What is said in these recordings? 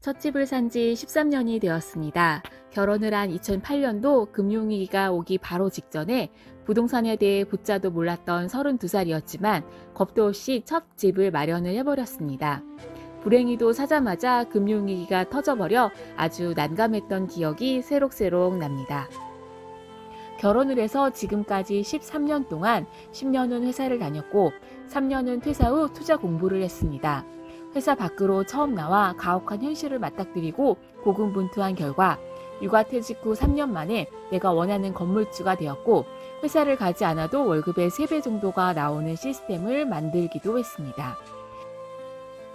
첫 집을 산 지 13년이 되었습니다. 결혼을 한 2008년도 금융위기가 오기 바로 직전에 부동산에 대해 붙자도 몰랐던 32살이었지만 겁도 없이 첫 집을 마련을 해버렸습니다. 불행히도 사자마자 금융위기가 터져버려 아주 난감했던 기억이 새록새록 납니다. 결혼을 해서 지금까지 13년 동안 10년은 회사를 다녔고 3년은 퇴사 후 투자 공부를 했습니다. 회사 밖으로 처음 나와 가혹한 현실을 맞닥뜨리고 고군분투한 결과 육아퇴직 후 3년 만에 내가 원하는 건물주가 되었고 회사를 가지 않아도 월급의 3배 정도가 나오는 시스템을 만들기도 했습니다.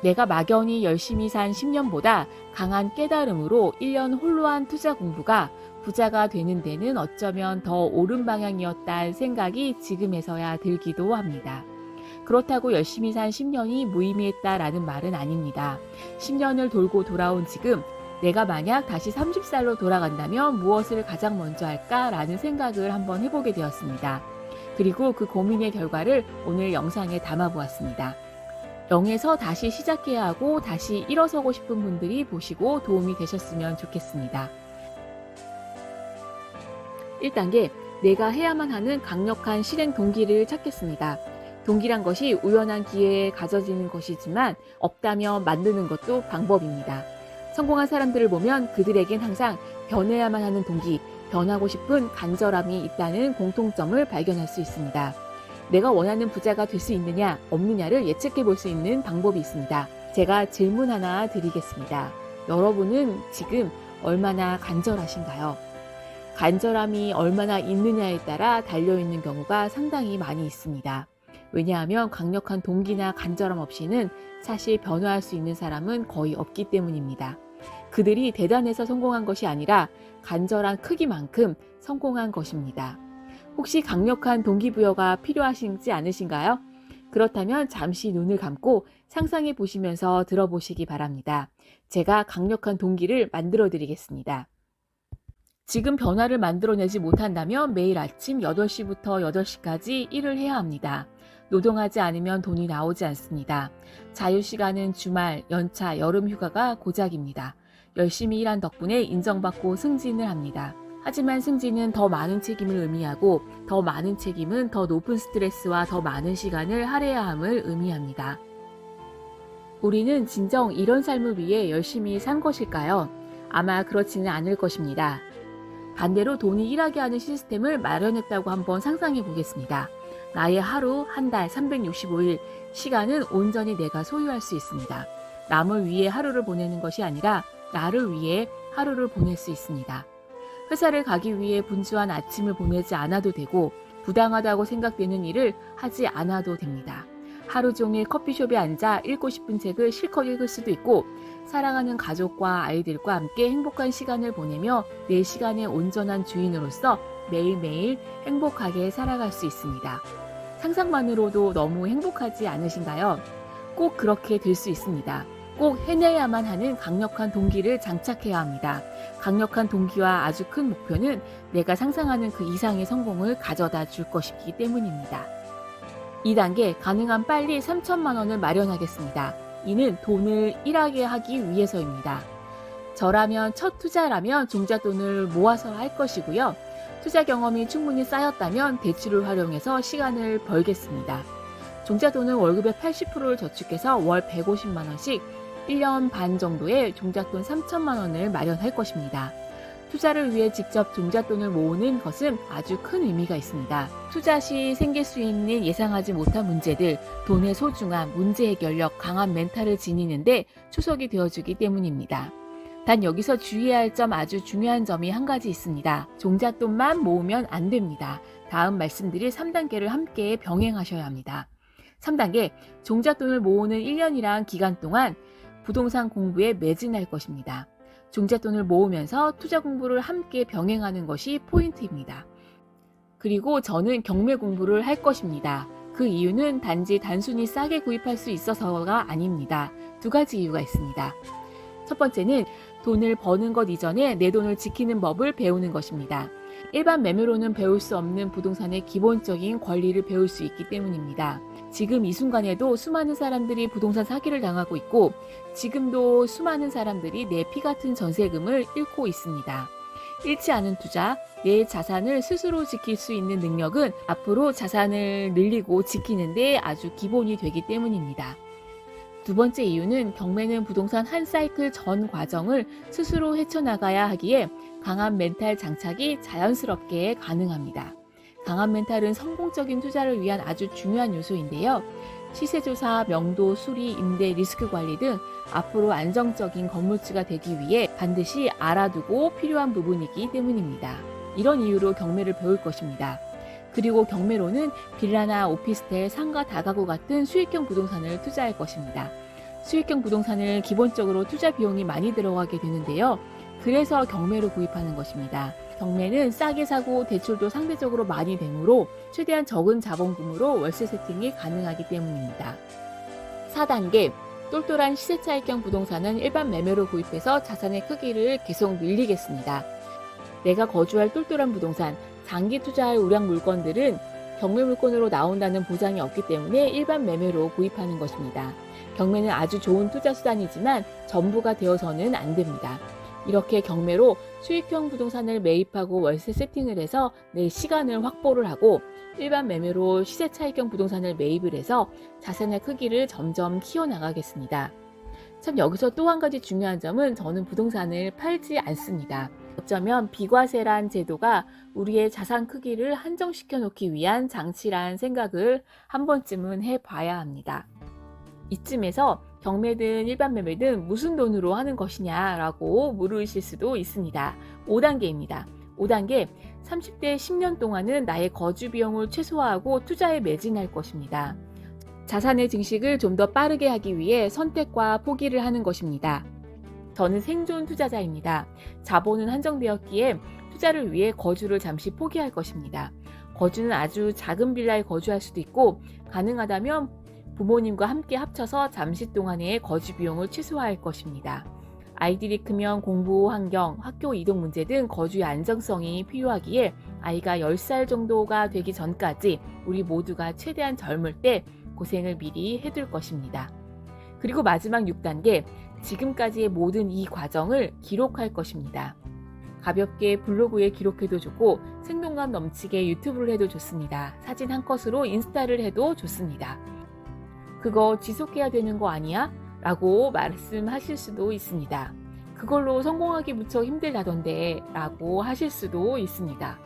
내가 막연히 열심히 산 10년보다 강한 깨달음으로 1년 홀로 한 투자 공부가 부자가 되는 데는 어쩌면 더 옳은 방향이었다는 생각이 지금에서야 들기도 합니다. 그렇다고 열심히 산 10년이 무의미했다라는 말은 아닙니다. 10년을 돌고 돌아온 지금 내가 만약 다시 30살로 돌아간다면 무엇을 가장 먼저 할까라는 생각을 한번 해보게 되었습니다. 그리고 그 고민의 결과를 오늘 영상에 담아보았습니다. 0에서 다시 시작해야 하고 다시 일어서고 싶은 분들이 보시고 도움이 되셨으면 좋겠습니다. 1단계, 내가 해야만 하는 강력한 실행 동기를 찾겠습니다. 동기란 것이 우연한 기회에 가져지는 것이지만 없다면 만드는 것도 방법입니다. 성공한 사람들을 보면 그들에겐 항상 변해야만 하는 동기, 변하고 싶은 간절함이 있다는 공통점을 발견할 수 있습니다. 내가 원하는 부자가 될 수 있느냐, 없느냐를 예측해 볼 수 있는 방법이 있습니다. 제가 질문 하나 드리겠습니다. 여러분은 지금 얼마나 간절하신가요? 간절함이 얼마나 있느냐에 따라 달려있는 경우가 상당히 많이 있습니다. 왜냐하면 강력한 동기나 간절함 없이는 사실 변화할 수 있는 사람은 거의 없기 때문입니다. 그들이 대단해서 성공한 것이 아니라 간절한 크기만큼 성공한 것입니다. 혹시 강력한 동기부여가 필요하신지 않으신가요? 그렇다면 잠시 눈을 감고 상상해 보시면서 들어보시기 바랍니다. 제가 강력한 동기를 만들어 드리겠습니다. 지금 변화를 만들어내지 못한다면 매일 아침 8시부터 8시까지 일을 해야 합니다. 노동하지 않으면 돈이 나오지 않습니다. 자유시간은 주말, 연차, 여름휴가가 고작입니다. 열심히 일한 덕분에 인정받고 승진을 합니다. 하지만 승진은 더 많은 책임을 의미하고 더 많은 책임은 더 높은 스트레스와 더 많은 시간을 할애해야 함을 의미합니다. 우리는 진정 이런 삶을 위해 열심히 산 것일까요? 아마 그렇지는 않을 것입니다. 반대로 돈이 일하게 하는 시스템을 마련했다고 한번 상상해 보겠습니다. 나의 하루, 한 달, 365일, 시간은 온전히 내가 소유할 수 있습니다. 남을 위해 하루를 보내는 것이 아니라 나를 위해 하루를 보낼 수 있습니다. 회사를 가기 위해 분주한 아침을 보내지 않아도 되고 부당하다고 생각되는 일을 하지 않아도 됩니다. 하루 종일 커피숍에 앉아 읽고 싶은 책을 실컷 읽을 수도 있고 사랑하는 가족과 아이들과 함께 행복한 시간을 보내며 내 시간의 온전한 주인으로서 매일매일 행복하게 살아갈 수 있습니다. 상상만으로도 너무 행복하지 않으신가요? 꼭 그렇게 될 수 있습니다. 꼭 해내야만 하는 강력한 동기를 장착해야 합니다. 강력한 동기와 아주 큰 목표는 내가 상상하는 그 이상의 성공을 가져다 줄 것이기 때문입니다. 2단계, 가능한 빨리 3천만 원을 마련하겠습니다. 이는 돈을 일하게 하기 위해서입니다. 저라면 첫 투자라면 종잣돈을 모아서 할 것이고요. 투자 경험이 충분히 쌓였다면 대출을 활용해서 시간을 벌겠습니다. 종잣돈은 월급의 80%를 저축해서 월 150만 원씩 1년 반 정도의 종잣돈 3천만 원을 마련할 것입니다. 투자를 위해 직접 종잣돈을 모으는 것은 아주 큰 의미가 있습니다. 투자 시 생길 수 있는 예상하지 못한 문제들, 돈의 소중함, 문제 해결력, 강한 멘탈을 지니는데 초석이 되어주기 때문입니다. 단 여기서 주의해야 할 점 아주 중요한 점이 한 가지 있습니다. 종잣돈만 모으면 안 됩니다. 다음 말씀드릴 3단계를 함께 병행하셔야 합니다. 3단계, 종잣돈을 모으는 1년이란 기간 동안 부동산 공부에 매진할 것입니다. 종잣돈을 모으면서 투자 공부를 함께 병행하는 것이 포인트입니다. 그리고 저는 경매 공부를 할 것입니다. 그 이유는 단순히 싸게 구입할 수 있어서가 아닙니다. 2가지 이유가 있습니다. 첫 번째는 돈을 버는 것 이전에 내 돈을 지키는 법을 배우는 것입니다. 일반 매매로는 배울 수 없는 부동산의 기본적인 권리를 배울 수 있기 때문입니다. 지금 이 순간에도 수많은 사람들이 부동산 사기를 당하고 있고 지금도 수많은 사람들이 내 피 같은 전세금을 잃고 있습니다. 잃지 않은 투자, 내 자산을 스스로 지킬 수 있는 능력은 앞으로 자산을 늘리고 지키는 데 아주 기본이 되기 때문입니다. 두 번째 이유는 경매는 부동산 한 사이클 전 과정을 스스로 헤쳐나가야 하기에 강한 멘탈 장착이 자연스럽게 가능합니다. 강한 멘탈은 성공적인 투자를 위한 아주 중요한 요소인데요. 시세조사, 명도, 수리, 임대, 리스크 관리 등 앞으로 안정적인 건물주가 되기 위해 반드시 알아두고 필요한 부분이기 때문입니다. 이런 이유로 경매를 배울 것입니다. 그리고 경매로는 빌라나 오피스텔, 상가, 다가구 같은 수익형 부동산을 투자할 것입니다. 수익형 부동산을 기본적으로 투자 비용이 많이 들어가게 되는데요. 그래서 경매로 구입하는 것입니다. 경매는 싸게 사고 대출도 상대적으로 많이 되므로 최대한 적은 자본금으로 월세 세팅이 가능하기 때문입니다. 4단계, 똘똘한 시세 차익형 부동산은 일반 매매로 구입해서 자산의 크기를 계속 늘리겠습니다. 내가 거주할 똘똘한 부동산, 장기 투자할 우량 물건들은 경매 물건으로 나온다는 보장이 없기 때문에 일반 매매로 구입하는 것입니다. 경매는 아주 좋은 투자 수단이지만 전부가 되어서는 안 됩니다. 이렇게 경매로 수익형 부동산을 매입하고 월세 세팅을 해서 내 시간을 확보를 하고 일반 매매로 시세 차익형 부동산을 매입을 해서 자산의 크기를 점점 키워나가겠습니다. 참 여기서 또 한 가지 중요한 점은 저는 부동산을 팔지 않습니다. 어쩌면 비과세란 제도가 우리의 자산 크기를 한정시켜 놓기 위한 장치란 생각을 한 번쯤은 해봐야 합니다. 이쯤에서 경매든 일반 매매든 무슨 돈으로 하는 것이냐라고 물으실 수도 있습니다. 5단계입니다. 5단계, 30대 10년 동안은 나의 거주 비용을 최소화하고 투자에 매진할 것입니다. 자산의 증식을 좀 더 빠르게 하기 위해 선택과 포기를 하는 것입니다. 저는 생존 투자자입니다. 자본은 한정되었기에 투자를 위해 거주를 잠시 포기할 것입니다. 거주는 아주 작은 빌라에 거주할 수도 있고 가능하다면 부모님과 함께 합쳐서 잠시 동안의 거주 비용을 최소화할 것입니다. 아이들이 크면 공부 환경, 학교 이동 문제 등 거주의 안정성이 필요하기에 아이가 10살 정도가 되기 전까지 우리 모두가 최대한 젊을 때 고생을 미리 해둘 것입니다. 그리고 마지막 6단계, 지금까지의 모든 이 과정을 기록할 것입니다. 가볍게 블로그에 기록해도 좋고 생동감 넘치게 유튜브를 해도 좋습니다. 사진 한 컷으로 인스타를 해도 좋습니다. 그거 지속해야 되는 거 아니야? 라고 말씀하실 수도 있습니다. 그걸로 성공하기 무척 힘들다던데 라고 하실 수도 있습니다.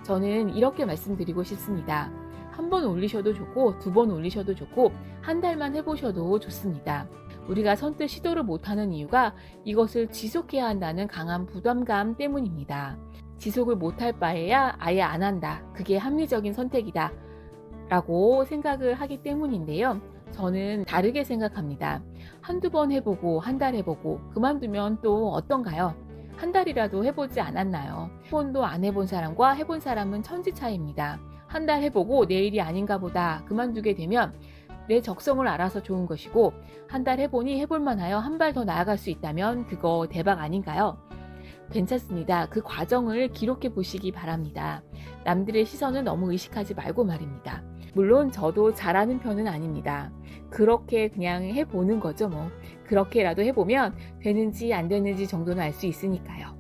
저는 이렇게 말씀드리고 싶습니다. 한 번 올리셔도 좋고 2번 올리셔도 좋고 한 달만 해보셔도 좋습니다. 우리가 선뜻 시도를 못하는 이유가 이것을 지속해야 한다는 강한 부담감 때문입니다. 지속을 못할 바에야 아예 안 한다. 그게 합리적인 선택이다. 라고 생각을 하기 때문인데요. 저는 다르게 생각합니다. 한두 번 해보고 한 달 해보고 그만두면 또 어떤가요? 한 달이라도 해보지 않았나요? 한 번도 안 해본 사람과 해본 사람은 천지 차이입니다. 한 달 해보고 내일이 아닌가 보다 그만두게 되면 내 적성을 알아서 좋은 것이고 한 달 해보니 해볼만하여 한 발 더 나아갈 수 있다면 그거 대박 아닌가요? 괜찮습니다. 그 과정을 기록해 보시기 바랍니다. 남들의 시선을 너무 의식하지 말고 말입니다. 물론 저도 잘하는 편은 아닙니다. 그렇게 그냥 해보는 거죠 뭐. 그렇게라도 해보면 되는지 안 되는지 정도는 알 수 있으니까요.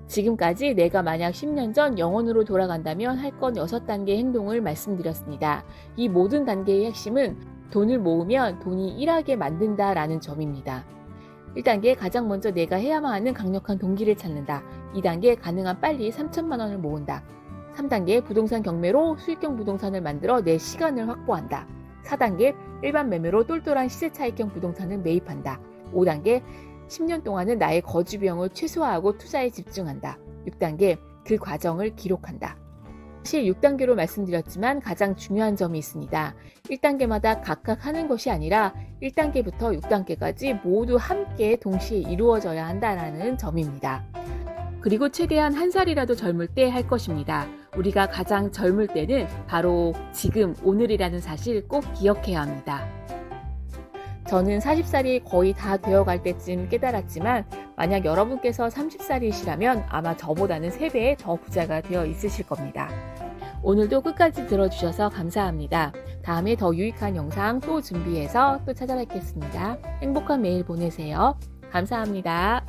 지금까지 내가 만약 10년 전 영원으로 돌아간다면 할 건 6단계 행동을 말씀드렸습니다. 이 모든 단계의 핵심은 돈을 모으면 돈이 일하게 만든다라는 점입니다. 1단계 가장 먼저 내가 해야만 하는 강력한 동기를 찾는다. 2단계 가능한 빨리 3천만 원을 모은다. 3단계 부동산 경매로 수익형 부동산을 만들어 내 시간을 확보한다. 4단계 일반 매매로 똘똘한 시세 차익형 부동산을 매입한다. 5단계 10년 동안은 나의 거주 비용을 최소화하고 투자에 집중한다. 6단계 그 과정을 기록한다. 사실 6단계로 말씀드렸지만 가장 중요한 점이 있습니다. 1단계마다 각각 하는 것이 아니라 1단계부터 6단계까지 모두 함께 동시에 이루어져야 한다는 점입니다. 그리고 최대한 한 살이라도 젊을 때 할 것입니다. 우리가 가장 젊을 때는 바로 지금 오늘이라는 사실 꼭 기억해야 합니다. 저는 40살이 거의 다 되어갈 때쯤 깨달았지만 만약 여러분께서 30살이시라면 아마 저보다는 3배의 더 부자가 되어 있으실 겁니다. 오늘도 끝까지 들어주셔서 감사합니다. 다음에 더 유익한 영상 또 준비해서 또 찾아뵙겠습니다. 행복한 매일 보내세요. 감사합니다.